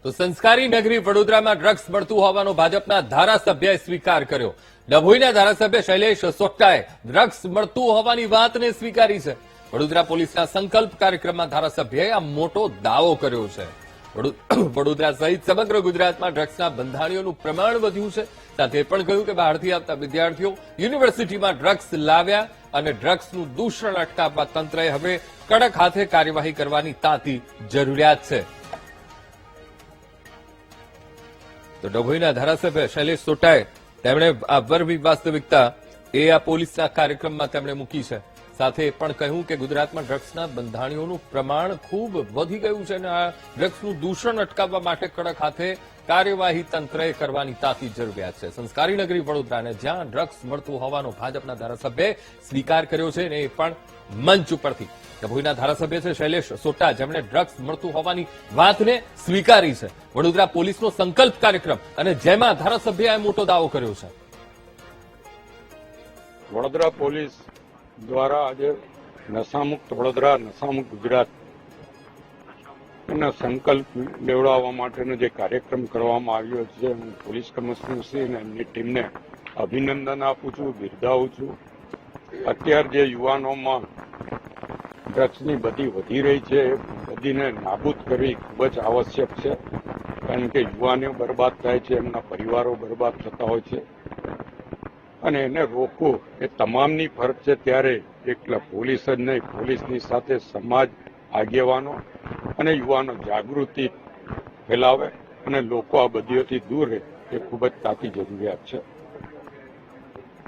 તો સંસ્કારી નગરી વડોદરામાં ડ્રગ્સ મળતું હોવાનો ભાજપના ધારાસભ્યએ સ્વીકાર કર્યો. ડભોઈના ધારાસભ્ય શૈલેષ સોટાએ ડ્રગ્સ મળતું હોવાની વાતને સ્વીકારી છે. વડોદરા પોલીસના સંકલ્પ કાર્યક્રમમાં ધારાસભ્યએ આ મોટો દાવો કર્યો છે. વડોદરા સહિત સમગ્ર ગુજરાતમાં ડ્રગ્સના બંધાણીઓનું પ્રમાણ વધ્યું છે. સાથે પણ કહ્યું કે બહારથી આવતા વિદ્યાર્થીઓ યુનિવર્સિટીમાં ડ્રગ્સ લાવ્યા અને ડ્રગ્સનું દૂષણ અટકાવવા તંત્રએ હવે કડક હાથે કાર્યવાહી કરવાની તાતી જરૂરિયાત છે. તો ડભોઈના ધારાસભ્ય શૈલેષ સોટાએ તેમણે આ વરવી વાસ્તવિકતા એ આ પોલીસના કાર્યક્રમમાં તેમણે મૂકી છે. સાથે પણ કહ્યું કે ગુજરાતમાં ડ્રગ્સના બંધાણીઓનું પ્રમાણ ખૂબ વધી ગયું છે અને આ ડ્રગ્સનું દૂષણ અટકાવવા માટે કડક હાથે કાર્યવાહી તંત્રએ કરવાની તાતી જરૂરિયાત છે. સંસ્કારી નગરી વડોદરાને જ્યાં ડ્રગ્સ મળતું હોવાનો ભાજપના ધારાસભ્યએ સ્વીકાર કર્યો છે અને એ પણ મંચ ઉપરથી. ડભોઈના ધારાસભ્ય છે શૈલેષ સોટા, જેમણે ડ્રગ્સ મળતું હોવાની વાતને સ્વીકારી છે. વડોદરા પોલીસનો સંકલ્પ કાર્યક્રમ અને જેમાં ધારાસભ્યએ મોટો દાવો કર્યો છે. વડોદરા પોલીસ દ્વારા આજે નશામુક્ત વડોદરા, નશામુક્ત ગુજરાત એના સંકલ્પ લેવડાવવા માટેનો જે કાર્યક્રમ કરવામાં આવ્યો છે, હું પોલીસ કમિશનરશ્રી અને એમની ટીમને અભિનંદન આપું છું, બિરદાવું છું. અત્યારે જે યુવાનોમાં ડ્રગ્સની બધી વધી રહી છે, એ બધીને નાબૂદ કરવી ખૂબ જ આવશ્યક છે. કારણ કે યુવાનો બરબાદ થાય છે, એમના પરિવારો બરબાદ થતા હોય છે અને એને રોકવું એ તમામની ફરજ છે. ત્યારે એકલા પોલીસ જ નહીં, પોલીસની સાથે સમાજ, આગેવાનો અને યુવાનો જાગૃતિ ફેલાવે અને લોકો આ બધીઓથી દૂર રહે એ ખૂબ જ તાતી જરૂરિયાત છે.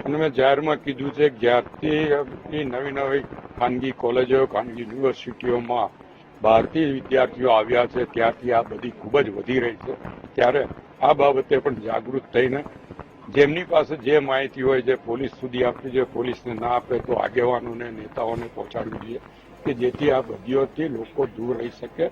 અને મેં જાહેરમાં કીધું છે કે જ્યારથી નવી નવી ખાનગી કોલેજો, ખાનગી યુનિવર્સિટીઓમાં બહારથી વિદ્યાર્થીઓ આવ્યા છે, ત્યારથી આ બધી ખૂબ જ વધી રહી છે. ત્યારે આ બાબતે પણ જાગૃત થઈને જેમની પાસે જે માહિતી હોય, જે પોલીસ સુધી આપવી જોઈએ, પોલીસને ના આપે તો આગેવાનોને, નેતાઓને પહોંચાડવી જોઈએ કે જેથી આ બધીઓથી લોકો દૂર રહી શકે.